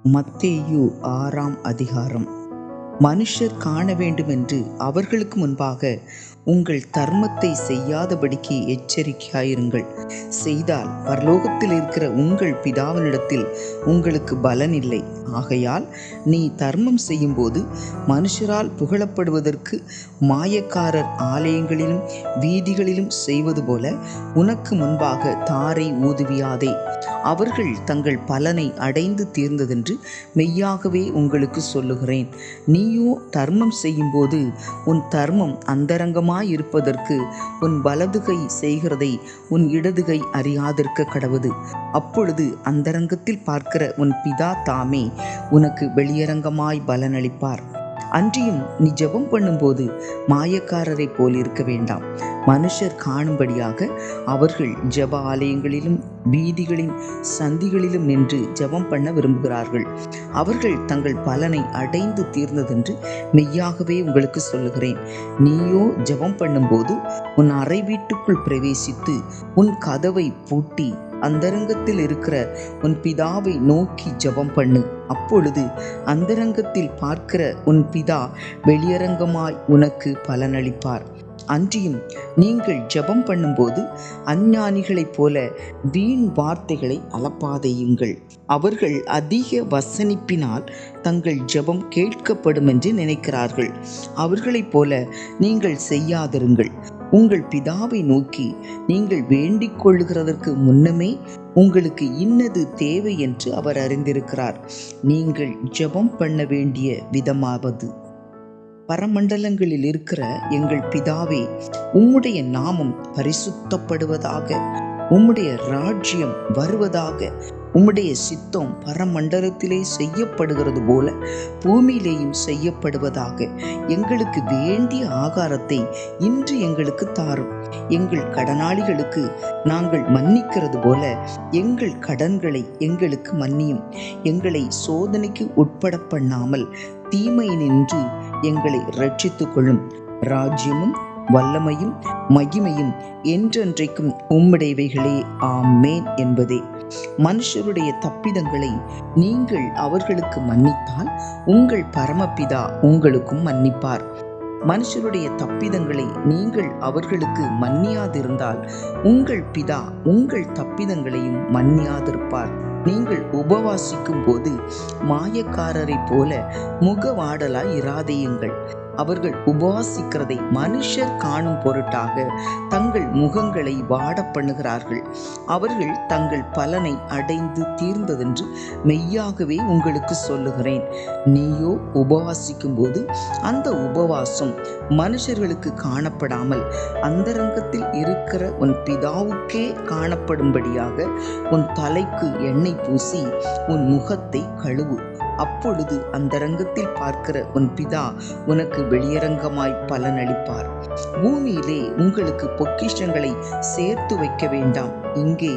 மத்தேயு 6ஆம் அதிகாரம். மனுஷர் காண வேண்டுமென்று அவர்களுக்கு முன்பாக உங்கள் தர்மத்தை செய்யாதபடிக்கு எச்சரிக்கையாயிருங்கள். செய்தால் பரலோகத்தில் இருக்கிற உங்கள் பிதாவினிடத்தில் உங்களுக்கு பலன் இல்லை. ஆகையால் நீ தர்மம் செய்யும்போது மனுஷரால் புகழப்படுவதற்கு மாயக்காரர் ஆலயங்களிலும் வீதிகளிலும் செய்வது போல உனக்கு முன்பாக தாரை ஊதுவியாதே. அவர்கள் தங்கள் பலனை அடைந்து தீர்ந்ததென்று மெய்யாகவே உங்களுக்கு சொல்லுகிறேன். நீயோ தர்மம் செய்யும்போது உன் தர்மம் அந்தரங்கமாயிருப்பதற்கு உன் வலதுகை செய்கிறதை உன் இடதுகை அறியாதிருக்க கடவது. அப்பொழுது அந்தரங்கத்தில் பார்க்கிற உன் பிதா தாமே உனக்கு வெளியரங்கமாய் பலனளிப்பார். அன்றியும் நீ ஜெபம் பண்ணும்போது மாயக்காரரை போல் இருக்க வேண்டாம். மனுஷர் காணும்படியாக அவர்கள் ஜெப ஆலயங்களிலும் வீதிகளின் சந்திகளிலும் நின்று ஜெபம் பண்ண விரும்புகிறார்கள். அவர்கள் தங்கள் பலனை அடைந்து தீர்ந்ததென்று மெய்யாகவே உங்களுக்கு சொல்லுகிறேன். நீயோ ஜெபம் பண்ணும்போது உன் அறை வீட்டுக்குள் பிரவேசித்து உன் கதவை பூட்டி அந்தரங்கத்தில் இருக்கிற உன் பிதாவை நோக்கி ஜெபம் பண்ணு. அப்பொழுது அந்தரங்கத்தில் பார்க்கிற உன் பிதா வெளியரங்கமாய் உனக்கு பலனளிப்பார். அன்றியும் நீங்கள் ஜெபம் பண்ணும்போது அஞ்ஞானிகளைப் போல வீண் வார்த்தைகளை அலப்பாதையுங்கள். அவர்கள் அதிக வசனிப்பினால் தங்கள் ஜெபம் கேட்கப்படும் என்று நினைக்கிறார்கள். அவர்களைப் போல நீங்கள் செய்யாதிருங்கள். உங்கள் பிதாவை நோக்கி நீங்கள் வேண்டிக் கொள்ளுகிறதற்கு முன்னமே உங்களுக்கு இன்னது தேவை என்று அவர் அறிந்திருக்கிறார். நீங்கள் ஜெபம் பண்ண வேண்டிய விதமாவது: பரமண்டலங்களில் இருக்கிற எங்கள் பிதாவே, உம்முடைய நாமம் பரிசுத்தப்படுவதாக, உம்முடைய ராஜ்யம் வருவதாக, உம்முடைய சித்தம் பரமண்டலத்திலே செய்யப்படுகிறது போல பூமியிலேயும் செய்யப்படுவதாக. எங்களுக்கு வேண்டிய ஆகாரத்தை இன்று எங்களுக்கு தாரும். எங்கள் கடனாளிகளுக்கு நாங்கள் மன்னிக்கிறது போல எங்கள் கடன்களை எங்களுக்கு மன்னியும். எங்களை சோதனைக்கு உட்பட பண்ணாமல் தீமையினின்று எங்களை இரட்சித்துக் கொள்ளும். ராஜ்யமும் வல்லமையும் மகிமையும் என்றென்றைக்கும் உம்முடையவைகளே, ஆமேன் என்பதே. மனுஷருடைய தப்பிதங்களை நீங்கள் அவர்களுக்கு மன்னித்தால் உங்கள் பரமபிதா உங்களுக்கும் மன்னிப்பார். மனுஷருடைய தப்பிதங்களை நீங்கள் அவர்களுக்கு மன்னியாதிருந்தால் உங்கள் பிதா உங்கள் தப்பிதங்களையும் மன்னியாதிருப்பார். நீங்கள் உபவாசிக்கும் போது மாயக்காரரை போல முகவாடலாய் இராதேயுங்கள். அவர்கள் உபவாசிக்கிறதை மனுஷர் காணும் பொருட்டாக தங்கள் முகங்களை வாட பண்ணுகிறார்கள். அவர்கள் தங்கள் பலனை அடைந்து தீர்ந்ததென்று மெய்யாகவே உங்களுக்கு சொல்லுகிறேன். நீயோ உபவாசிக்கும் போது அந்த உபவாசம் மனுஷர்களுக்கு காணப்படாமல் அந்தரங்கத்தில் இருக்கிற உன் பிதாவுக்கே காணப்படும்படியாக உன் தலைக்கு எண்ணெய் பூசி உன் முகத்தை கழுவு. அப்பொழுது அந்தரங்கத்தில் பார்க்கிற உன் பிதா உனக்கு வெளியரங்கமாய் பலனளிப்பார். பூமியிலே உங்களுக்கு பொக்கிஷங்களை சேர்த்து வைக்க வேண்டாம். இங்கே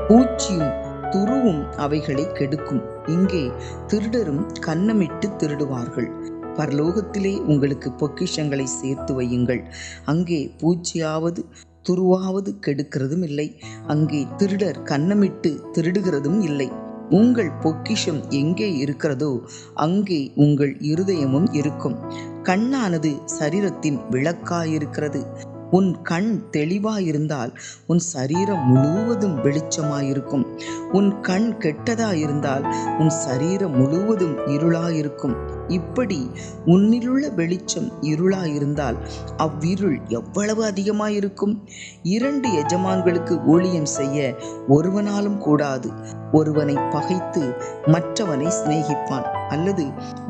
பூச்சியும் துருவும் அவைகளை கெடுக்கும். இங்கே திருடரும் கன்னமிட்டு திருடுவார்கள். பரலோகத்திலே உங்களுக்கு பொக்கிஷங்களை சேர்த்து வையுங்கள். அங்கே பூச்சியாவது துருவாவது கெடுக்கிறதும் இல்லை. அங்கே திருடர் கன்னமிட்டு திருடுகிறதும் இல்லை. உங்கள் பொக்கிஷம் எங்கே இருக்கிறதோ அங்கே உங்கள் இருதயமும் இருக்கும். கண்ணானது சரீரத்தின் விளக்காயிருக்கிறது. உன் கண் தெளிவாயிருந்தால் உன் சரீரம் முழுவதும் வெளிச்சமாயிருக்கும். உன் கண் கெட்டதாயிருந்தால் உன் சரீரம் முழுவதும் இருளாயிருக்கும். இப்படி உன்னிலுள்ள வெளிச்சம் இருளாயிருந்தால் அவ்விருள் எவ்வளவு அதிகமாயிருக்கும். 2 எஜமான்களுக்கு ஊழியம் செய்ய ஒருவனாலும் கூடாது. ஒருவனை பகைத்து மற்றவனை சிநேகிப்பான், அல்லது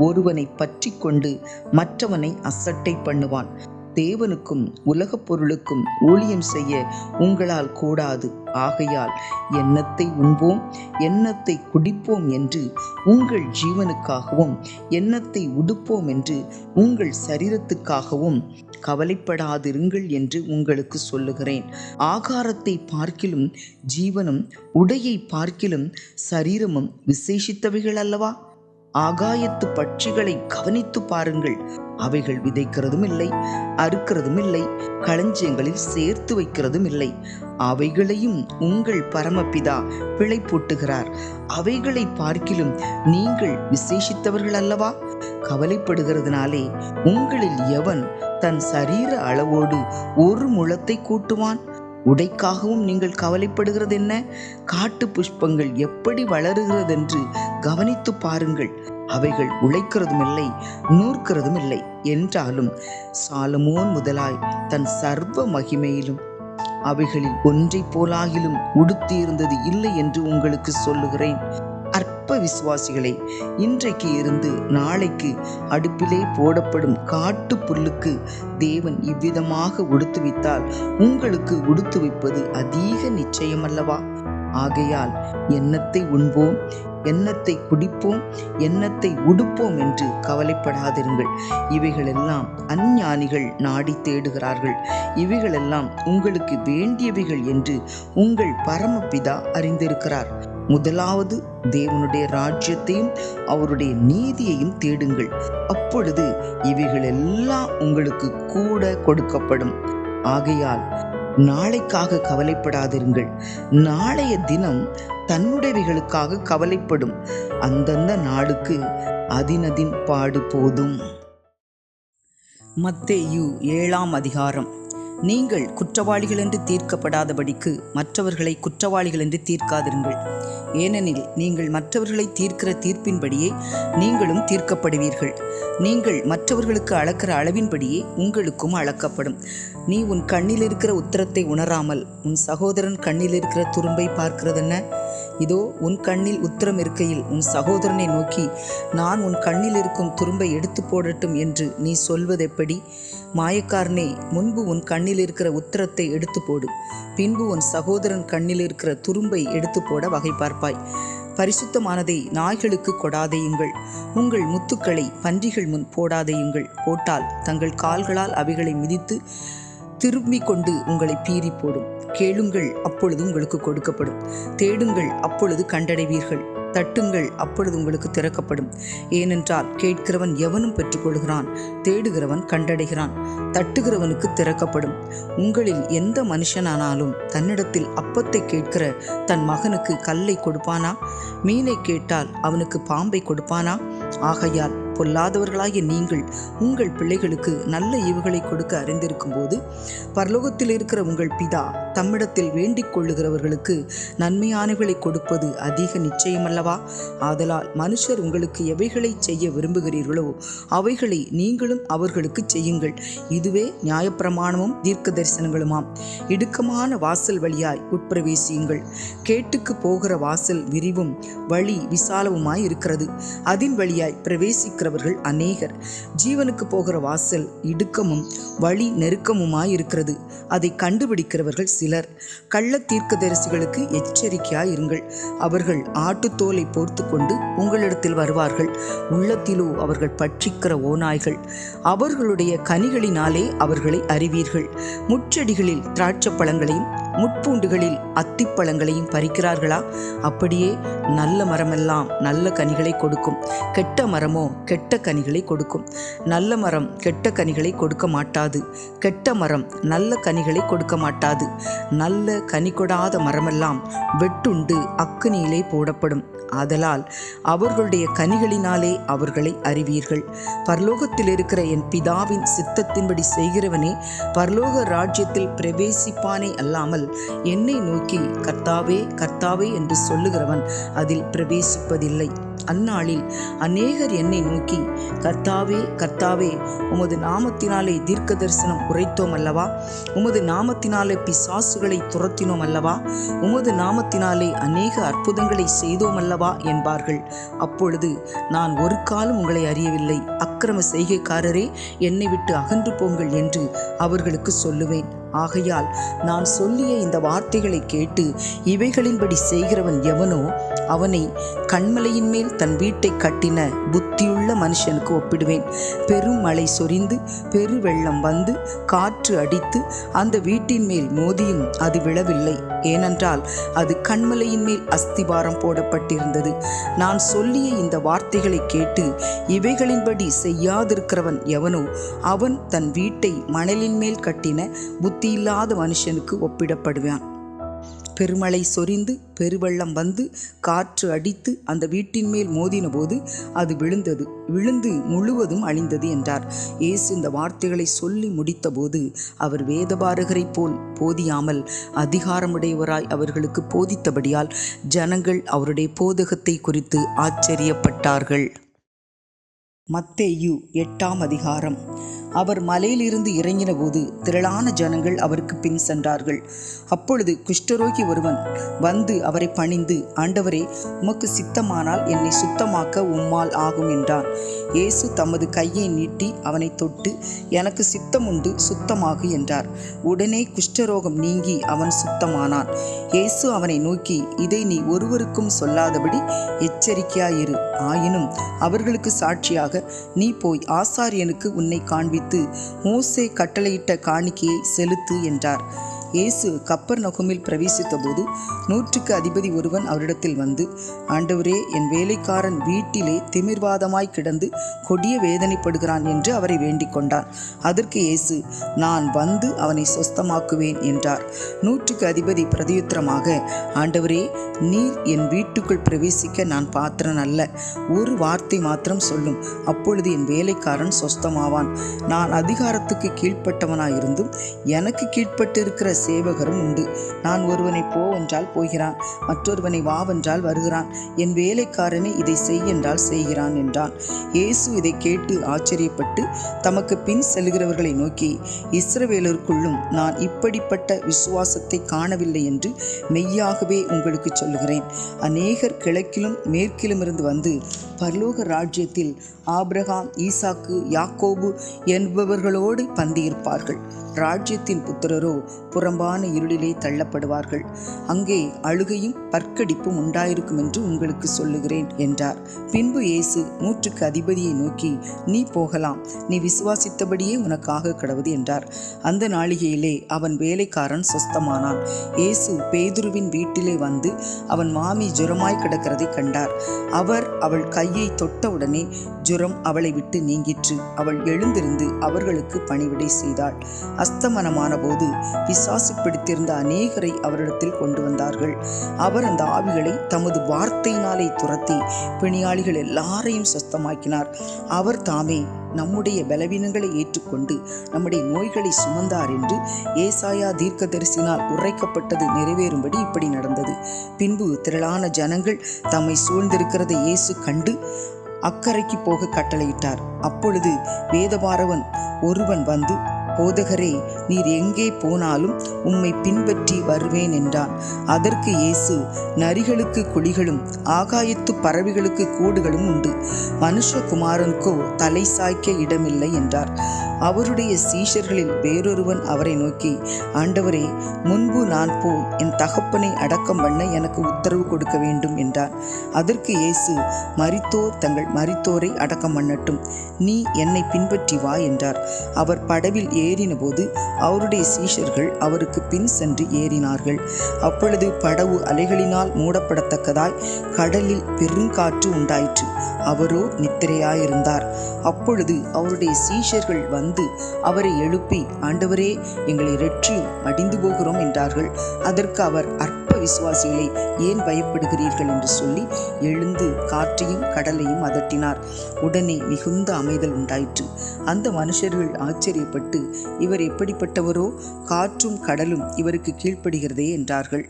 ஒருவனை பற்றி கொண்டு மற்றவனை அசட்டை பண்ணுவான். தேவனுக்கும் உலகப் பொருளுக்கும் ஊழியம் செய்ய உங்களால் கூடாது. ஆகையால் எண்ணத்தை உண்போம் எண்ணத்தை குடிப்போம் என்று உங்கள் ஜீவனுக்காகவும் எண்ணத்தை உடுப்போம் என்று உங்கள் சரீரத்துக்காகவும் கவலைப்படாதிருங்கள் என்று உங்களுக்கு சொல்லுகிறேன். ஆகாரத்தை பார்க்கிலும் ஜீவனும் உடையை பார்க்கிலும் சரீரமும் விசேஷித்தவைகள் அல்லவா? ஆகாயத்து பட்சிகளை கவனித்து பாருங்கள். அவைகள் விதைக்கிறதும் இல்லை, அறுக்கிறதும் இல்லை, களஞ்சியங்களில் சேர்த்து வைக்கிறதும் இல்லை. அவைகளையும் உங்கள் பரமபிதா பிழைப்பூட்டுகிறார். அவைகளை பார்க்கிலும் நீங்கள் விசேஷித்தவர்கள் அல்லவா? கவலைப்படுகிறதுனாலே உங்களில் எவன் தன் சரீர அளவோடு ஒரு முழத்தை கூட்டுவான்? உடைக்காகவும் நீங்கள் கவலைப்படுகிறது என்ன? காட்டு புஷ்பங்கள் எப்படி வளருகிறதென்று கவனித்து பாருங்கள். அவைகள் உழைக்கிறதும் இல்லை, நூற்கிறதும் இல்லை. என்றாலும் சாலமோன் முதலாய் தன் சர்வ மகிமையிலும் அவைகளில் ஒன்றை போலாகிலும் உடுத்தியிருந்தது இல்லை என்று உங்களுக்கு சொல்லுகிறேன். அற்ப விசுவாசிகளை, இன்றைக்கு இருந்து நாளைக்கு அடுப்பிலே போடப்படும் காட்டு புல்லுக்கு தேவன் இவ்விதமாக உடுத்துவித்தால் உங்களுக்கு உடுத்துவிப்பது அதிக நிச்சயமல்லவா? ஆகையால் எண்ணத்தை உண்போம், எண்ணத்தை குடிப்போம், எண்ணத்தை உடுப்போம் என்று கவலைப்படாதிருங்கள். இவைகளெல்லாம் அஞ்ஞானிகள் நாடி தேடுகிறார்கள். இவைகளெல்லாம் உங்களுக்கு வேண்டியவைகள் என்று உங்கள் பரமபிதா அறிந்திருக்கிறார். முதலாவது தேவனுடைய ராஜ்யத்தையும் அவருடைய நீதியையும் தேடுங்கள், அப்பொழுது இவைகளெல்லாம் உங்களுக்கு கூட கொடுக்கப்படும். ஆகையால் நாளைக்காக கவலைப்படாதிருங்கள். நாளைய தினம் தன்னுடையவைகளுக்காக கவலைப்படும். அந்தந்த நாளுக்கு அதினதின் பாடு போதும். மத்தேயு 7ஆம் அதிகாரம். நீங்கள் குற்றவாளிகள் என்று தீர்க்கப்படாதபடிக்கு மற்றவர்களை குற்றவாளிகள் என்று தீர்க்காதிருங்கள். ஏனெனில் நீங்கள் மற்றவர்களை தீர்க்கிற தீர்ப்பின்படியே நீங்களும் தீர்க்கப்படுவீர்கள். நீங்கள் மற்றவர்களுக்கு அளக்கிற அளவின்படியே உங்களுக்கும் அளக்கப்படும். நீ உன் கண்ணில் இருக்கிற உத்திரத்தை உணராமல் உன் சகோதரன் கண்ணில் இருக்கிற துரும்பை பார்க்கிறதென்ன? இதோ உன் கண்ணில் உத்திரம் இருக்கையில் உன் சகோதரனை நோக்கி, நான் உன் கண்ணில் இருக்கும் துரும்பை எடுத்து போடட்டும் என்று நீ சொல்வதெப்படி? மாயக்காரனே, முன்பு உன் கண்ணில் இருக்கிற உத்திரத்தை எடுத்து போடு, பின்பு உன் சகோதரன் கண்ணில் இருக்கிற துரும்பை எடுத்து போட வகை பார்ப்பாய். பரிசுத்தமானதை நாய்களுக்கு கொடாதேயுங்கள், உங்கள் முத்துக்களை பன்றிகள் முன் போடாதேயுங்கள். போட்டால் தங்கள் கால்களால் அவைகளை மிதித்து திரும்பிக் கொண்டு உங்களை பீறி போடும். கேளுங்கள், அப்பொழுது உங்களுக்கு கொடுக்கப்படும். தேடுங்கள், அப்பொழுது கண்டடைவீர்கள். தட்டுங்கள், அப்பொழுது உங்களுக்கு திறக்கப்படும். ஏனென்றால் கேட்கிறவன் எவனும் பெற்றுக்கொள்கிறான், தேடுகிறவன் கண்டடைகிறான், தட்டுகிறவனுக்கு திறக்கப்படும். உங்களில் எந்த மனுஷனானாலும் தன்னிடத்தில் அப்பத்தை கேட்கிற தன் மகனுக்கு கல்லை கொடுப்பானா? மீனை கேட்டால் அவனுக்கு பாம்பை கொடுப்பானா? ஆகையால் பொல்லாதவர்களாகிய நீங்கள் உங்கள் பிள்ளைகளுக்கு நல்ல ஈவுகளை கொடுக்க அறிந்திருக்கும் போது பரலோகத்தில் இருக்கிற உங்கள் பிதா தம்மிடத்தில் வேண்டிக் கொள்ளுகிறவர்களுக்கு நன்மையானவைகளை கொடுப்பது அதிக நிச்சயமல்லவா? ஆதலால் மனுஷர் உங்களுக்கு எவைகளை செய்ய விரும்புகிறீர்களோ அவைகளை நீங்களும் அவர்களுக்கு செய்யுங்கள். இதுவே நியாயப்பிரமாணமும் தீர்க்க தரிசனங்களுமாம். இடுக்கமான வாசல் வழியாய் உட்பிரவேசியுங்கள். கேட்டுக்கு போகிற வாசல் விரிவும் வழி விசாலவுமாய் இருக்கிறது, அதின் வழியாய் பிரவேசிக்கிறவர்கள் அநேகர். ஜீவனுக்கு போகிற வாசல் இடுக்கமும் வழி நெருக்கமுமாய் இருக்கிறது, அதை கண்டுபிடிக்கிறவர்கள் சிலர். கள்ள தீர்க்கதரிசிகளுக்கு எச்சரிக்கையாய் இருங்கள். அவர்கள் ஆட்டுத்தோலை போர்த்து கொண்டு உங்களிடத்தில் வருவார்கள், உள்ளத்திலோ அவர்கள் பட்சிக்கிற ஓநாய்கள். அவர்களுடைய கனிகளினாலே அவர்களை அறிவீர்கள். முட்செடிகளில் திராட்சை பழங்களையும் முட்பூண்டுகளில் அத்திப்பழங்களையும் பறிக்கிறார்களா? அப்படியே நல்ல மரமெல்லாம் நல்ல கனிகளை கொடுக்கும், கெட்ட மரமோ கெட்ட கனிகளை கொடுக்கும். நல்ல மரம் கெட்ட கனிகளை கொடுக்க மாட்டாது, கெட்ட மரம் நல்ல கனிகளை கொடுக்க மாட்டாது. நல்ல கனி கொடாத மரமெல்லாம் வெட்டுண்டு அக்கினியிலே போடப்படும். ஆதலால் அவர்களுடைய கனிகளினாலே அவர்களை அறிவீர்கள். பரலோகத்தில் இருக்கிற என் பிதாவின் சித்தத்தின்படி செய்கிறவனே பரலோக ராஜ்யத்தில் பிரவேசிப்பானே அல்லாமல் என்னை நோக்கி கர்த்தாவே கர்த்தாவே என்று சொல்லுகிறவன் அதில் பிரவேசிப்பதில்லை. அந்நாளில் அநேகர் என்னை நோக்கி கர்த்தாவே கர்த்தாவே, உமது நாமத்தினாலே தீர்க்க தரிசனம் உரைத்தோம் அல்லவா? உமது நாமத்தினாலே பிசாசுகளை துரத்தினோம் அல்லவா? உமது நாமத்தினாலே அநேக அற்புதங்களை செய்தோம் அல்லவா என்பார்கள். அப்பொழுது நான் ஒரு காலம் உங்களை அறியவில்லை, அக்கிரம செய்கைக்காரரே, என்னை விட்டு அகன்று போங்கள் என்று அவர்களுக்கு சொல்லுவேன். ஆகையால் நான் சொல்லிய இந்த வார்த்தைகளை கேட்டு இவைகளின்படி செய்கிறவன் எவனோ அவனை கண்மலையின் மேல் தன் வீட்டை கட்டின புத்தியுள்ள மனுஷனுக்கு ஒப்பிடுவேன். பெரும் மழை சொரிந்து பெரு வெள்ளம் வந்து காற்று அடித்து அந்த வீட்டின் மேல் மோதியும் அது விழவில்லை, ஏனென்றால் அது கன்மலையின் மேல் அஸ்திபாரம் போடப்பட்டிருந்தது. நான் சொல்லிய இந்த வார்த்தைகளை கேட்டு இவைகளின்படி செய்யாதிருக்கிறவன் எவனோ அவன் தன் வீட்டை மணலின் மேல் கட்டின புத்தியில்லாத மனுஷனுக்கு ஒப்பிடப்படுவான். பெருமழை சொரிந்து பெருவெள்ளம் வந்து காற்று அடித்து அந்த வீட்டின் மேல் மோதின போது அது விழுந்து முழுவதும் அழிந்தது என்றார். இயேசு இந்த வார்த்தைகளை சொல்லி முடித்தபோது அவர் வேதபாரகரைப் போல் போதியாமல் அதிகாரமுடையவராய் அவர்களுக்கு போதித்தபடியால் ஜனங்கள் அவருடைய போதகத்தை குறித்து ஆச்சரியப்பட்டார்கள். மத்தேயு 8ஆம் அதிகாரம். அவர் மலையிலிருந்து இறங்கின போது திரளான ஜனங்கள் அவருக்கு பின் சென்றார்கள். அப்பொழுது குஷ்டரோகி ஒருவன் வந்து அவரை பணிந்து, ஆண்டவரே, உமக்கு சித்தமானால் என்னை சுத்தமாக்க உம்மால் ஆகும் என்றான். இயேசு தமது கையை நீட்டி அவனை தொட்டு, எனக்கு சித்தம் உண்டு, சுத்தமாகு என்றார். உடனே குஷ்டரோகம் நீங்கி அவன் சுத்தமானான். இயேசு அவனை நோக்கி, இதை நீ ஒருவருக்கும் சொல்லாதபடி எச்சரிக்கையாயிரு. ஆயினும் அவர்களுக்கு சாட்சியாக நீ போய் ஆசாரியனுக்கு உன்னை காண்பித்து மோசே கட்டளையிட்ட காணிக்கையை செலுத்து என்றார். இயேசு கப்பர்நகூமில் பிரவேசித்த போது 100க்கு அதிபதி ஒருவன் அவரிடத்தில் வந்து, ஆண்டவரே, என் வேலைக்காரன் வீட்டிலே திமிர்வாதமாய் கிடந்து கொடிய வேதனைப்படுகிறான் என்று அவரை வேண்டிக் கொண்டான். அதற்கு இயேசு, நான் வந்து அவனை சொஸ்தமாக்குவேன் என்றார். 100க்கு அதிபதி பிரதியுத்தரமாக, ஆண்டவரே, நீர் என் வீட்டுக்குள் பிரவேசிக்க நான் பாத்திரன் அல்ல. ஒரு வார்த்தை மாத்திரம் சொல்லும், அப்பொழுது என் வேலைக்காரன் சொஸ்தமாவான். நான் அதிகாரத்துக்கு கீழ்ப்பட்டவனாயிருந்தும் எனக்கு கீழ்ப்பட்டிருக்கிற சேவகரும் உண்டு. நான் ஒருவனை போவென்றால் போகிறான், மற்றொருவனை வாவென்றால் வருகிறான், என் வேலைக்காரனை இதை செய் என்றால் செய்கிறான் என்றான். இயேசு இதை கேட்டு ஆச்சரியப்பட்டு தமக்கு பின் செல்கிறவர்களை நோக்கி, இஸ்ரவேலருக்குள்ளும் நான் இப்படிப்பட்ட விசுவாசத்தை காணவில்லை என்று மெய்யாகவே உங்களுக்கு சொல்லுகிறேன். அநேகர் கிழக்கிலும் மேற்கிலும் இருந்து வந்து பரலோக ராஜ்யத்தில் ஆபிரகாம், ஈசாக்கு, யாக்கோபு என்பவர்களோடு பந்தியிருப்பார்கள். ராஜ்யத்தின் புத்திரரோ புறம்பான இருளிலே தள்ளப்படுவார்கள். அங்கே அழுகையும் பற்கடிப்பும் உண்டாயிருக்கும் என்று உங்களுக்கு சொல்லுகிறேன் என்றார். பின்பு இயேசு 100க்கு அதிபதியை நோக்கி, நீ போகலாம், நீ விசுவாசித்தபடியே உனக்காக கடவுது என்றார். அந்த நாளிகையிலே அவன் வேலைக்காரன் சொஸ்தமானான். இயேசு பேதுருவின் வீட்டிலே வந்து அவன் மாமி ஜுரமாய் கிடக்கிறதை கண்டார். அவர் அவள் கையை தொட்டவுடனே ஜுரம் அவளை விட்டு நீங்கிற்று. அவள் எழுந்திருந்து அவர்களுக்கு பணிவிடை செய்தாள். அஸ்தமனமான போது பிசாசு பிடித்திருந்த அநேகரை அவரிடத்தில் கொண்டு வந்தார்கள். அவர் அந்த ஆவிகளை தமது வார்த்தையினாலே துரத்தி பிணியாளிகள் எல்லாரையும் சொஸ்தமாக்கினார். அவர் தாமே நம்முடைய பலவீனங்களை ஏற்றுக்கொண்டு நம்முடைய நோய்களை சுமந்தார் என்று ஏசாயா தீர்க்கதரிசினால் உரைக்கப்பட்டது நிறைவேறும்படி இப்படி நடந்தது. பின்பு திரளான ஜனங்கள் தம்மை சூழ்ந்திருக்கிறதை இயேசு கண்டு அக்கரைக்கு போக கட்டளையிட்டார். அப்பொழுது வேதபாரகன் ஒருவன் வந்து, போதகரே, நீர் எங்கே போனாலும் உம்மை பின்பற்றி வருவேன் என்றான். அதற்கு இயேசு, நரிகளுக்கு குழிகளும் ஆகாயத்து பறவைகளுக்கு கூடுகளும் உண்டு, மனுஷகுமாரனுக்கோ தலை சாய்க்க இடமில்லை என்றார். அவருடைய சீஷர்களில் வேறொருவன் அவரை நோக்கி, ஆண்டவரே, முன்பு நான் போய் என் தகப்பனை அடக்கம் பண்ண எனக்கு உத்தரவு கொடுக்க வேண்டும் என்றார். அதற்கு இயேசு, மரித்தோர் தங்கள் மரித்தோரை அடக்கம் பண்ணட்டும், நீ என்னை பின்பற்றி வா என்றார். அவர் படவில் ஏறின போது அவருடைய சீஷர்கள் அவருக்கு பின் சென்று ஏறினார்கள். அப்பொழுது படவு அலைகளினால் மூடப்படத்தக்கதாய் கடலில் பெருங்காற்று உண்டாயிற்று. அவரோ நித்திரையாயிருந்தார். அப்பொழுது அவருடைய சீஷர்கள் வந்து அவரை எழுப்பி, ஆண்டவரே, எங்களை இரட்சியும், மடிந்து போகிறோம் என்றார்கள். அதற்கு அவர், அற்ப விசுவாசிகளை, ஏன் பயப்படுகிறீர்கள் என்று சொல்லி எழுந்து காற்றையும் கடலையும் அதட்டினார். உடனே மிகுந்த அமைதல் உண்டாயிற்று. அந்த மனுஷர்கள் ஆச்சரியப்பட்டு, இவர் எப்படிப்பட்டவரோ, காற்றும் கடலும் இவருக்கு கீழ்ப்படுகிறதே என்றார்கள்.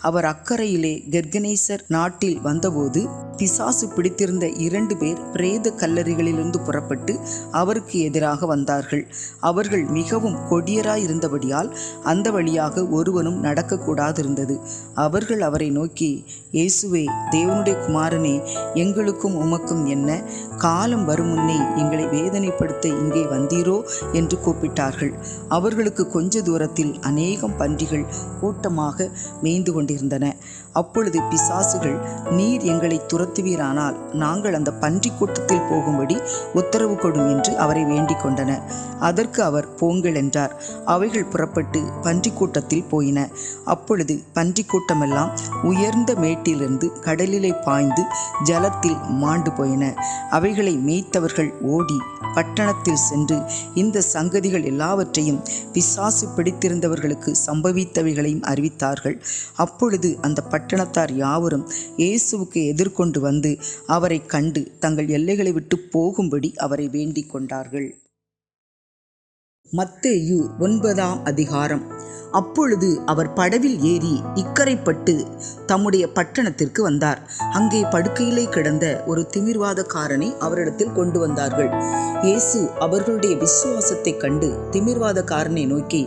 அவர் அக்கறையிலே கெர்கனேசர் நாட்டில் வந்தபோது பிசாசு பிடித்திருந்த 2 பேர் பிரேத கல்லறைகளிலிருந்து புறப்பட்டு அவருக்கு எதிராக வந்தார்கள். அவர்கள் மிகவும் கொடியராயிருந்தபடியால் அந்த வழியாக ஒருவனும் நடக்கக்கூடாதிருந்தது. அவர்கள் அவரை நோக்கி, இயேசுவே, தேவனுடைய குமாரனே, எங்களுக்கும் உமக்கும் என்ன? காலம் வரும் முன்னே எங்களை வேதனைப்படுத்த இங்கே வந்தீரோ என்று கூப்பிட்டார்கள். அவர்களுக்கு கொஞ்ச தூரத்தில் அநேகம் பன்றிகள் கூட்டமாக மேய்ந்து கொண்டிருந்தன. அப்பொழுது பிசாசுகள், நீர் எங்களை துரத்துவீரானால் நாங்கள் அந்த பன்றி கூட்டத்தில் போகும்படி உத்தரவு கொடும் என்று அவரை வேண்டிக் கொண்டன. அதற்கு அவர், போங்கள் என்றார். அவைகள் புறப்பட்டு பன்றி கூட்டத்தில் போயின. அப்பொழுது பன்றி கூட்டமெல்லாம் உயர்ந்த மேட்டிலிருந்து கடலிலே பாய்ந்து ஜலத்தில் மாண்டு போயின. அவைகளை மேய்த்தவர்கள் ஓடி பட்டணத்தில் சென்று இந்த சங்கதிகள் எல்லாவற்றையும் பிசாசு பிடித்திருந்தவர்களுக்கு சம்பவித்தவைகளையும் அறிவித்தார்கள். அப்பொழுது அந்த பட்டணத்தார் யாவரும் இயேசுவுக்கு எதிர்கொண்டு வந்து அவரை கண்டு தங்கள் எல்லைகளை விட்டு போகும்படி அவரை வேண்டிக் கொண்டார்கள். மத்தேயு 9ஆம் அதிகாரம். அப்பொழுது அவர் படவில் ஏறி இக்கரைப்பட்டு தம்முடைய பட்டணத்திற்கு வந்தார். அங்கே படுக்கையிலே கிடந்த ஒரு திமிர்வாதக்காரனை அவரிடத்தில் கொண்டு வந்தார்கள். இயேசு அவர்களுடைய விசுவாசத்தை கண்டு திமிர்வாதக்காரனை நோக்கி,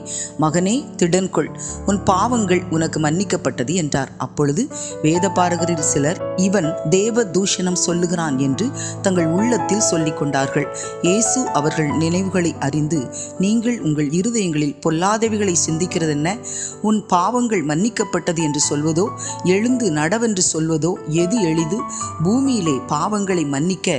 மகனே, திடன்கொள், உன் பாவங்கள் உனக்கு மன்னிக்கப்பட்டது என்றார். அப்பொழுது வேதபாரகரில் சிலர், இவன் தேவ தூஷணம் சொல்லுகிறான் என்று தங்கள் உள்ளத்தில் சொல்லிக் கொண்டார்கள். இயேசு அவர்கள் நினைவுகளை அறிந்து, நீங்கள் உங்கள் இருதயங்களில் பொல்லாதவைகளை சிந்திக்கிறது என்ன? உன் பாவங்கள் மன்னிக்கப்பட்டது என்று சொல்வதோ, எழுந்து நடவென்று சொல்வதோ எது எளிது? பூமியிலே பாவங்களை மன்னிக்க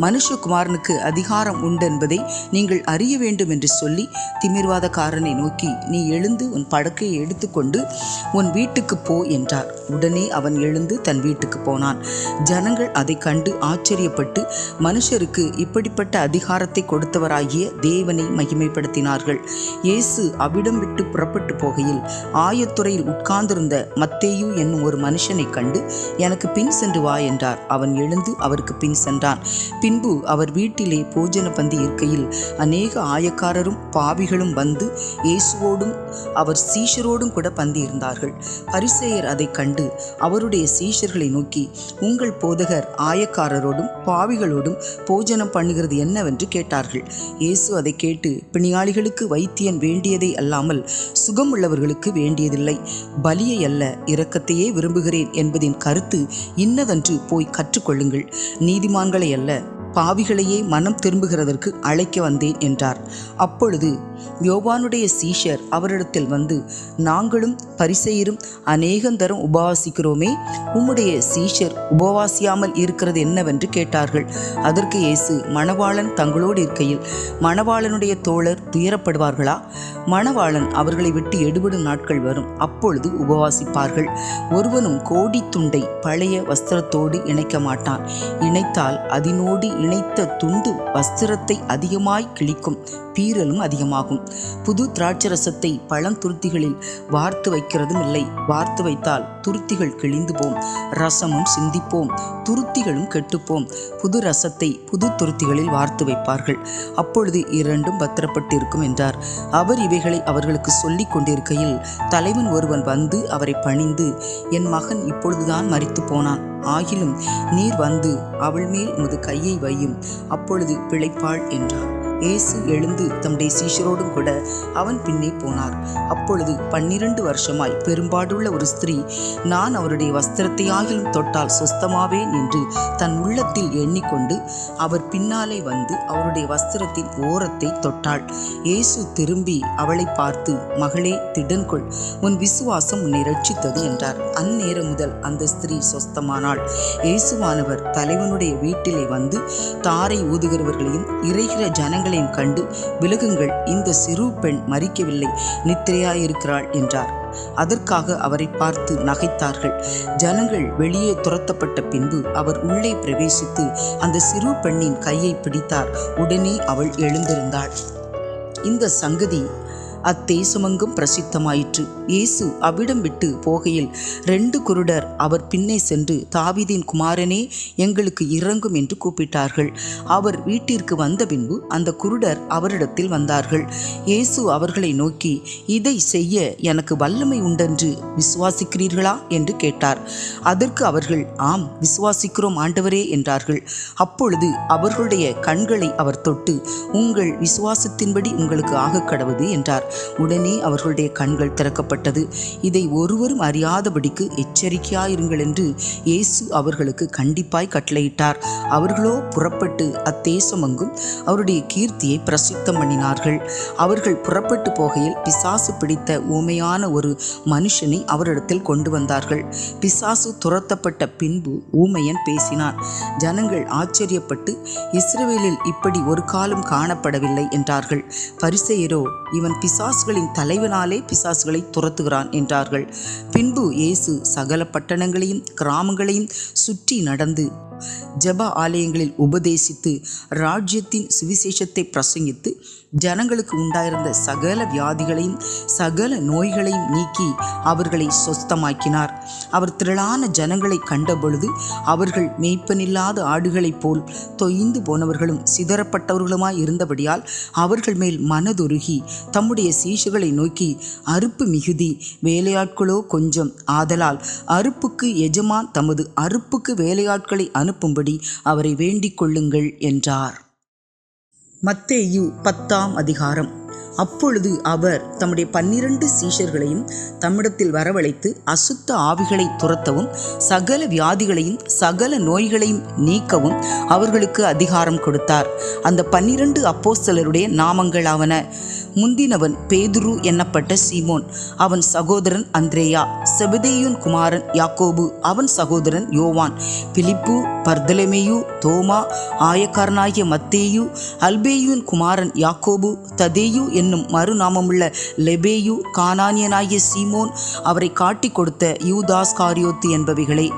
மனுஷகுமாரனுக்கு அதிகாரம் உண்டென்பதை நீங்கள் அறிய வேண்டும் என்று சொல்லி திமிர்வாதக்காரனை நோக்கி, நீ எழுந்து உன் படுக்கையை எடுத்துக்கொண்டு உன் வீட்டுக்கு போ என்றார். உடனே அவன் எழுந்து தன் வீட்டுக்கு போனான். ஜனங்கள் அதை கண்டு ஆச்சரியப்பட்டு மனுஷருக்கு இப்படிப்பட்ட அதிகாரத்தை கொடுத்தவராகிய தேவனை மகிமைப்படுத்தினார்கள். இயேசு அவ்விடம் விட்டு புறப்பட்டு போகையில் ஆயத்துறையில் உட்கார்ந்திருந்த மத்தேயு என்னும் ஒரு மனுஷனை கண்டு, எனக்கு பின் சென்று வா என்றார். அவன் எழுந்து அவருக்கு பின் சென்றான். பின்பு அவர் வீட்டிலே போஜன பந்தி இருக்கையில் அநேக ஆயக்காரரும் பாவிகளும் வந்து இயேசுவோடும் அவர் சீஷரோடும் கூட பந்தி இருந்தார்கள். பரிசேயர் அதை கண்டு அவருடைய சீஷர்களை நோக்கி, உங்கள் போதகர் ஆயக்காரரோடும் பாவிகளோடும் போஜனம் பண்ணுகிறது என்னவென்று கேட்டார்கள். இயேசு அதை கேட்டு, பிணியாளிகளுக்கு வைத்தியன் வேண்டியதை அல்லாமல் சுகமுள்ளவர்களுக்கு வேண்டியதில்லை, பலியை அல்ல இரக்கத்தையே விரும்புகிறேன் என்பதின் கருத்து இன்னதென்று போய் கற்றுக்கொள்ளுங்கள். நீதிமான்களை அல்ல பாவிகளையே மனம் திரும்புகிறதற்கு அழைக்க வந்தேன் என்றார். அப்பொழுது யோவானுடைய சீஷர் அவரிடத்தில் வந்து, நாங்களும் பரிசேயரும் அநேகந்தரம் உபவாசிக்கிறோமே, உம்முடைய சீஷர் உபவாசியாமல் இருக்கிறது என்னவென்று கேட்டார்கள். அதற்கு இயேசு, மணவாளன் தங்களோடு இருக்கையில் மணவாளனுடைய தோழர் துயரப்படுவார்களா? மணவாளன் அவர்களை விட்டு எடுபடும் நாட்கள் வரும், அப்பொழுது உபவாசிப்பார்கள். ஒருவனும் கோடி துண்டை பழைய வஸ்திரத்தோடு இணைக்க மாட்டான். இணைத்தால் அதனோடு இணைத்த துண்டு வஸ்திரத்தை அதிகமாய் கிழிக்கும், பீறலும் அதிகமாகும். புது திராட்சரசத்தை பழந்துருத்திகளில் வார்த்து வைக்கிறதும் இல்லை. வார்த்து வைத்தால் துருத்திகள் கிழிந்து போம், ரசமும் சிந்திப்போம், துருத்திகளும் கெட்டுப்போம். புது ரசத்தை புது துருத்திகளில் வார்த்து வைப்பார்கள், அப்பொழுது இரண்டும் பத்திரப்பட்டிருக்கும் என்றார். அவர் இவைகளை அவர்களுக்கு சொல்லிக் கொண்டிருக்கையில் தலைவன் ஒருவன் வந்து அவரை பணிந்து, என் மகன் இப்பொழுதுதான் மரித்து போனான். ஆகிலும் நீர் வந்து அவள் மேல் உமது கையை வையும், அப்பொழுது பிழைப்பாள் என்றார். இயேசு எழுந்து தம்முடைய சீஷரோடும் கூட அவன் பின்னே போனார். அப்பொழுது 12 வருஷமாய் பெரும்பாடுள்ள ஒரு ஸ்திரீ, நான் அவருடைய வஸ்திரத்தை ஆகிலும் தொட்டால் சுஸ்தமாவேன் என்று தன் உள்ளத்தில் எண்ணிக்கொண்டு அவர் பின்னாலே வந்து அவருடைய வஸ்திரத்தின் ஓரத்தை தொட்டாள். இயேசு திரும்பி அவளை பார்த்து, மகளே, திடன்கொள், உன் விசுவாசம் உன்னை ரட்சித்தது என்றார். அந்நேரம் முதல் அந்த ஸ்திரீ சொஸ்தமானாள். இயேசுவானவர் தலைவனுடைய வீட்டிலே வந்து தாரை ஊதுகிறவர்களையும் இறைகிற ஜனங்களையும் கண்டு, விலகுங்கள், இந்த சிறு பெண் மரிக்கவில்லை, நித்திரையாயிருக்கிறாள் என்றார். அதற்காக அவரை பார்த்து நகைத்தார்கள். ஜனங்கள் வெளியே துரத்தப்பட்ட பின்பு அவர் உள்ளே பிரவேசித்து அந்த சிறு பெண்ணின் கையை பிடித்தார். உடனே அவள் எழுந்திருந்தாள். இந்த சங்கதி அத்தேசமெங்கும் பிரசித்தமாயிற்று. இயேசு அவ்விடம் விட்டு போகையில் 2 குருடர் அவர் பின்னே சென்று, தாவீதின் குமாரனே, எங்களுக்கு இறங்கும் என்று கூப்பிட்டார்கள். அவர் வீட்டிற்கு வந்த பின்பு அந்த குருடர் அவரிடத்தில் வந்தார்கள். இயேசு அவர்களை நோக்கி, இதை செய்ய எனக்கு வல்லமை உண்டென்று விசுவாசிக்கிறீர்களா என்று கேட்டார். அதற்கு அவர்கள், ஆம், விசுவாசிக்கிறோம் ஆண்டவரே என்றார்கள். அப்பொழுது அவர்களுடைய கண்களை அவர் தொட்டு, உங்கள் விசுவாசத்தின்படி உங்களுக்கு ஆகக் கடவுது என்றார். உடனே அவர்களுடைய கண்கள் திறக்கப்பட்டது. இதை ஒருவரும் அறியாதபடிக்கு எச்சரிக்கையாயிருங்கள் என்று இயேசு அவர்களுக்கு கண்டிப்பாய் கட்டளையிட்டார். அவர்களோ புறப்பட்டு அத்தேசமெங்கும் அவருடைய கீர்த்தியை பிரசித்தம் பண்ணினார்கள். அவர்கள் புறப்பட்டு போகையில் பிசாசு பிடித்த ஊமையான ஒரு மனுஷனை அவரிடத்தில் கொண்டு வந்தார்கள். பிசாசு துரத்தப்பட்ட பின்பு ஊமையன் பேசினான். ஜனங்கள் ஆச்சரியப்பட்டு, இஸ்ரவேலில் இப்படி ஒரு காலம் காணப்படவில்லை என்றார்கள். பரிசேயரோ, இவன் பிசாசுகளின் தலைவனாலே பிசாசுகளை துரத்துகிறான் என்றார்கள். பின்பு இயேசு சகல பட்டணங்களையும் கிராமங்களையும் சுற்றி நடந்து ஜெப ஆலயங்களில் உபதேசித்து ராஜ்யத்தின் சுவிசேஷத்தை பிரசங்கித்து ஜனங்களுக்கு உண்டாயிருந்த சகல வியாதிகளையும் சகல நோய்களையும் நீக்கி அவர்களை சொஸ்தமாக்கினார். அவர் திரளான ஜனங்களை கண்டபொழுது அவர்கள் மேய்ப்பனில்லாத ஆடுகளைப் போல் தொய்ந்து போனவர்களும் சிதறப்பட்டவர்களுமாய் இருந்தபடியால் அவர்கள் மேல் மனதுருகி தம்முடைய சீஷர்களை நோக்கி, அறுப்பு மிகுதி, வேலையாட்களோ கொஞ்சம். ஆதலால் அறுப்புக்கு எஜமான் தமது அறுப்புக்கு வேலையாட்களை அனுப்பும்படி அவரை வேண்டிக் கொள்ளுங்கள் என்றார். மத்தேயு 10ஆம் அதிகாரம். அப்பொழுது அவர் தம்முடைய 12 சீஷர்களையும் தம்மிடத்தில் வரவழைத்து அசுத்த ஆவிகளை துரத்தவும் சகல வியாதிகளையும் சகல நோய்களையும் நீக்கவும் அவர்களுக்கு அதிகாரம் கொடுத்தார். அந்த 12 அப்போஸ்தலருடைய நாமங்களாவன: முந்தினவன் பேதுரு என்னப்பட்ட சீமோன், அவன் சகோதரன் அந்திரேயா; செபதேயுன் குமாரன் யாக்கோபு, அவன் சகோதரன் யோவான்; பிலிப்பு, பர்தலமேயு, தோமா, ஆயக்காரனாகிய மத்தேயு, அல்பேயுன் குமாரன் யாக்கோபு, ததேயு என்னும் மறுநாமமுள்ள லெபேயு, கானானியனாகிய சீமோன், அவரை காட்டி கொடுத்த யூதாஸ்காரியோத்து என்பவைகளே.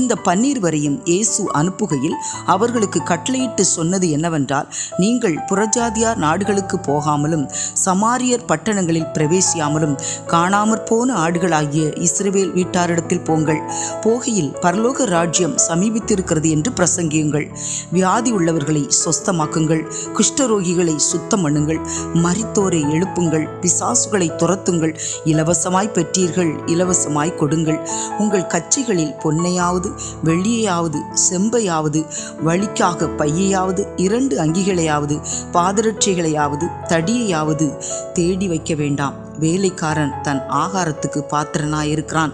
இந்த 12 வரையும் இயேசு அனுப்புகையில் அவர்களுக்கு கட்டளையிட்டு சொன்னது என்னவென்றால், நீங்கள் புறஜாதியார் நாடுகளுக்கு போகாமலும் சமாரியர் பட்டணங்களில் பிரவேசியாமலும் காணாமற் போன ஆடுகளாகிய இஸ்ரவேல் வீட்டாரிடத்தில் போங்கள். போகையில் பரலோக ராஜ்யம் சமீபித்திருக்கிறது என்று பிரசங்கியுங்கள். வியாதி உள்ளவர்களை சொஸ்தமாக்குங்கள், குஷ்டரோகிகளை சுத்தம் பண்ணுங்கள், மரித்தோரை எழுப்புங்கள், பிசாசுகளை துரத்துங்கள். இலவசமாய் பெற்றீர்கள், இலவசமாய் கொடுங்கள். உங்கள் கச்சைகளில் பொன்னையாவது வெள்ளியையாவது செம்பையாவது வழிக்காக பையையாவது 2 அங்கிகளையாவது பாதரட்சைகளையாவது தடியையாவது தேடி வைக்க வேண்டாம். வேலைக்காரன் தன் ஆகாரத்துக்கு பாத்திரனாயிருக்கிறான்.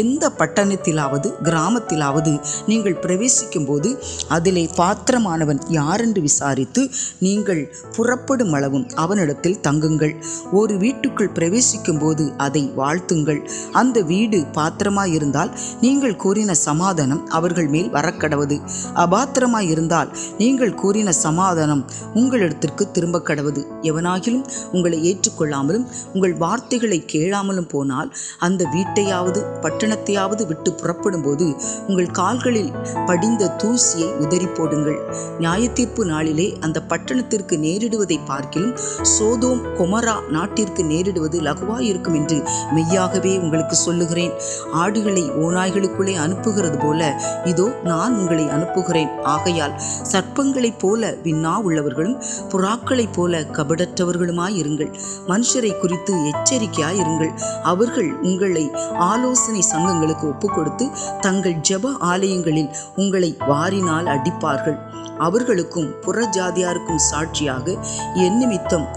எந்த பட்டணத்திலாவது கிராமத்திலாவது நீங்கள் பிரவேசிக்கும் போது அதிலே பாத்திரமானவன் யாரென்று விசாரித்து நீங்கள் புறப்படும் அளவும் அவனிடத்தில் தங்குங்கள். ஒரு வீட்டுக்குள் பிரவேசிக்கும் போது அதை வாழ்த்துங்கள். அந்த வீடு பாத்திரமாயிருந்தால் நீங்கள் கூறின சமாதானம் அவர்கள் மேல் வரக்கடவது. அபாத்திரமாயிருந்தால் நீங்கள் கூறின சமாதானம் உங்களிடத்திற்கு திரும்ப கடவது. எவனாகிலும் உங்களை ஏற்றுக்கொள்ளாமலும் உங்கள் வார்த்தைகளை கேளாமலும் போனால் அந்த வீட்டையாவது பட்டணத்தையாவது விட்டு புறப்படும் போது உங்கள் கால்களில் படிந்த தூசியை உதறி போடுங்கள். நியாயத்தீர்ப்பு நாளிலே அந்த பட்டணத்திற்கு நேரிடுவதை பார்க்கிலும் சோதோம் கொமரா நாட்டிற்கு நேரிடுவது லகுவாயிருக்கும் என்று மெய்யாகவே உங்களுக்கு சொல்லுகிறேன். ஆடுகளை ஓநாய்களுக்குள்ளே அனுப்புகிறது போல இதோ நான் உங்களை அனுப்புகிறேன். ஆகையால் சர்ப்பங்களைப் போல விண்ணா உள்ளவர்களும் புறாக்களைப் போல கபடற்றவர்களுமாயிருங்கள். மனுஷரை குறித்து எச்சரிக்கையாயிருங்கள். அவர்கள் உங்களை ஆலோசனை சங்கங்களுக்கு ஒப்புக்கொடுத்து தங்கள் ஜெப ஆலயங்களில் உங்களை வாரினால் அடிப்பார்கள். அவர்களுக்கும் புறஜாதியாருக்கும் சாட்சியாக என் நிமித்தம்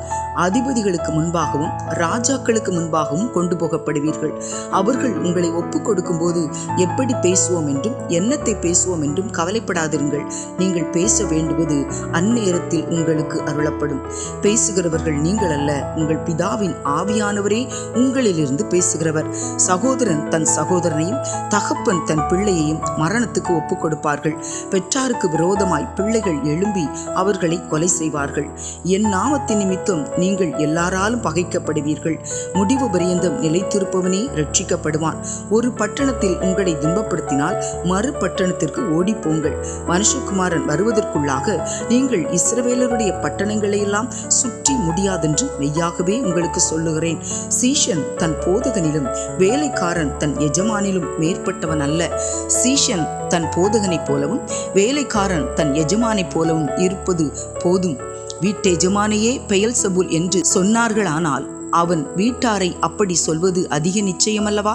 அதிபதிகளுக்கு முன்பாகவும் ராஜாக்களுக்கு முன்பாகவும் கொண்டு போகப்படுவீர்கள். அவர்கள் உங்களை ஒப்புக் கொடுக்கும் போது எப்படி பேசுவோம் என்றும் என்னத்தை பேசுவோம் என்றும் கவலைப்படாதிருங்கள். நீங்கள் பேச வேண்டுவது அந்நேரத்தில் உங்களுக்கு அருளப்படும். பேசுகிறவர்கள் நீங்கள் அல்ல, உங்கள் பிதாவின் ஆவியானவரே உங்களிலிருந்து பேசுகிறவர். சகோதரன் தன் சகோதரனையும் தகப்பன் தன் பிள்ளையையும் மரணத்துக்கு ஒப்புக் கொடுப்பார்கள். பெற்றாருக்கு விரோதமாய் பிள்ளைகள் எழும்பி அவர்களை கொலை செய்வார்கள். என் நாமத்தின் நிமித்தம் நீங்கள் எல்லாராலும் பகைக்கப்படுவீர்கள். முடிவு பரியந்தம் நிலைத்திருப்பவனே ரட்சிக்கப்படுவான். ஒரு பட்டணத்தில் உங்களை துன்பப்படுத்தினால் மறு பட்டணத்திற்கு ஓடிப்போங்கள். மனுஷகுமாரன் வருவதற்குள்ளாக நீங்கள் இஸ்ரவேலருடைய பட்டணங்களையெல்லாம் சுற்றி முடியாதென்று மெய்யாகவே உங்களுக்கு சொல்லுகிறேன். சீஷன் தன் போதகனிலும் வேலைக்காரன் தன் எஜமானிலும் மேற்பட்டவன் அல்ல. சீஷன் தன் போதகனைப் போலவும் வேலைக்காரன் தன் எஜமானைப் போலவும் இருப்பது போதும். வீட்டெஜமானையே பெயல்செபூல் என்று சொன்னார்களானால் அவன் வீட்டாரை அப்படி சொல்வது அதிக நிச்சயமல்லவா?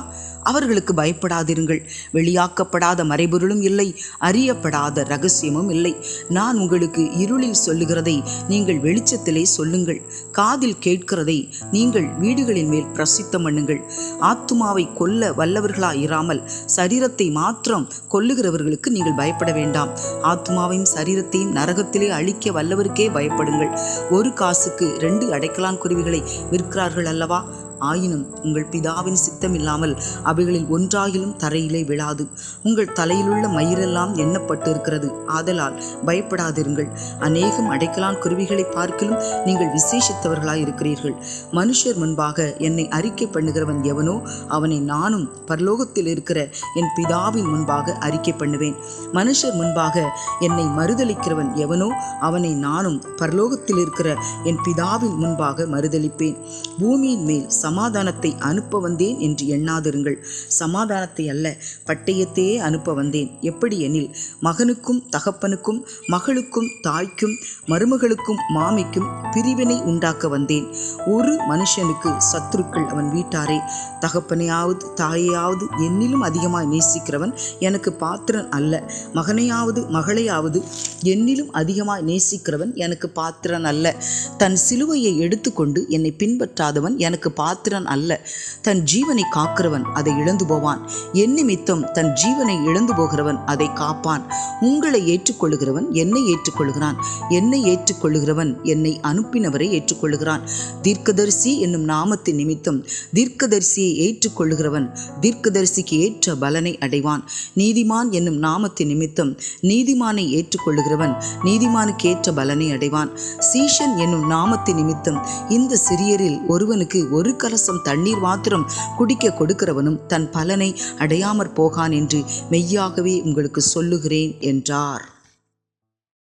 அவர்களுக்கு பயப்படாதிருங்கள். வெளியாக்கப்படாத மறைபொருளும் இல்லை, அறியப்படாத இரகசியமும் இல்லை. நான் உங்களுக்கு இருளில் சொல்லுகிறதை நீங்கள் வெளிச்சத்திலே சொல்லுங்கள், காதில் கேட்கிறதை நீங்கள் வீடுகளின் மேல் பிரசித்தம் பண்ணுங்கள். ஆத்துமாவை கொல்ல வல்லவர்களாயிராமல் சரீரத்தை மாத்திரம் கொல்லுகிறவர்களுக்கு நீங்கள் பயப்பட வேண்டாம். ஆத்துமாவையும் சரீரத்தையும் நரகத்திலே அழிக்க வல்லவருக்கே பயப்படுங்கள். ஒரு காசுக்கு 2 அடைக்கலான் குருவிகளை விற்கிறார்கள் அல்லவா? ஆயினும் உங்கள் பிதாவின் சித்தம் இல்லாமல் அவைகளில் ஒன்றாகிலும் தரையிலே விழாது. உங்கள் தலையிலுள்ள மயிரெல்லாம் எண்ணப்பட்டு இருக்கிறது. ஆதலால் பயப்படாதிருங்கள். அநேகம் அடைக்கலான் குருவிகளை பார்க்கிலும் நீங்கள் விசேஷித்தவர்களாய் இருக்கிறீர்கள். மனுஷர் முன்பாக என்னை அறிக்கை பண்ணுகிறவன் எவனோ அவனை நானும் பரலோகத்தில் இருக்கிற என் பிதாவின் முன்பாக அறிக்கை பண்ணுவேன். மனுஷர் முன்பாக என்னை மறுதலிக்கிறவன் எவனோ அவனை நானும் பரலோகத்தில் இருக்கிற என் பிதாவின் முன்பாக மறுதலிப்பேன். பூமியின் மேல் சமாதானத்தை அனுப்ப வந்தேன் என்று எண்ணாதிருங்கள். சமாதானத்தை அல்ல, பட்டயத்தையே அனுப்ப வந்தேன். எப்படி எனில், மகனுக்கும் தகப்பனுக்கும் மகளுக்கும் தாய்க்கும் மருமகளுக்கும் மாமிக்கும் பிரிவினை உண்டாக்க வந்தேன். ஒரு மனுஷனுக்கு சத்துருக்கள் அவன் வீட்டாரே. தகப்பனையாவது தாயையாவது என்னிலும் அதிகமாய் நேசிக்கிறவன் எனக்கு பாத்திரன் அல்ல. மகனையாவது மகளையாவது என்னிலும் அதிகமாய் நேசிக்கிறவன் எனக்கு பாத்திரன் அல்ல. தன் சிலுவையை எடுத்துக்கொண்டு என்னை பின்பற்றாதவன் எனக்கு பாத்திரன் அல்ல. தன் ஜீவனை காக்கிறவன் அதை இழந்து போவான். என் நிமித்தம் தன் ஜீவனை இழந்து போகிறவன் அதை காப்பான். உங்களை ஏற்றுக்கொள்ளுகிறவன் என்னை ஏற்றுக்கொள்கிறான், என்னை ஏற்றுக்கொள்ளுகிறவன் என்னை அனுப்பினவரை ஏற்றுக்கொள்ளுகிறான். தீர்க்கதரிசி என்னும் நாமத்தின் நிமித்தம் தீர்க்கதரிசியை ஏற்றுக்கொள்ளுகிறவன் தீர்க்கதரிசிக்கு ஏற்ற பலனை அடைவான். நீதிமான் என்னும் நாமத்தின் நிமித்தம் நீதிமானை ஏற்றுக்கொள்ளுகிறவன் நீதிமானுக்கு ஏற்ற பலனை அடைவான். சீஷன் என்னும் நாமத்தின் நிமித்தம் இந்த சிறியரில் ஒருவனுக்கு ஒரு கலசம் தண்ணீர் மாத்திரம் குடிக்க கொடுக்கிறவனும் தன் பலனை அடையாமற் போகான் என்று மெய்யாகவே உங்களுக்கு சொல்லுகிறேன் என்றார்.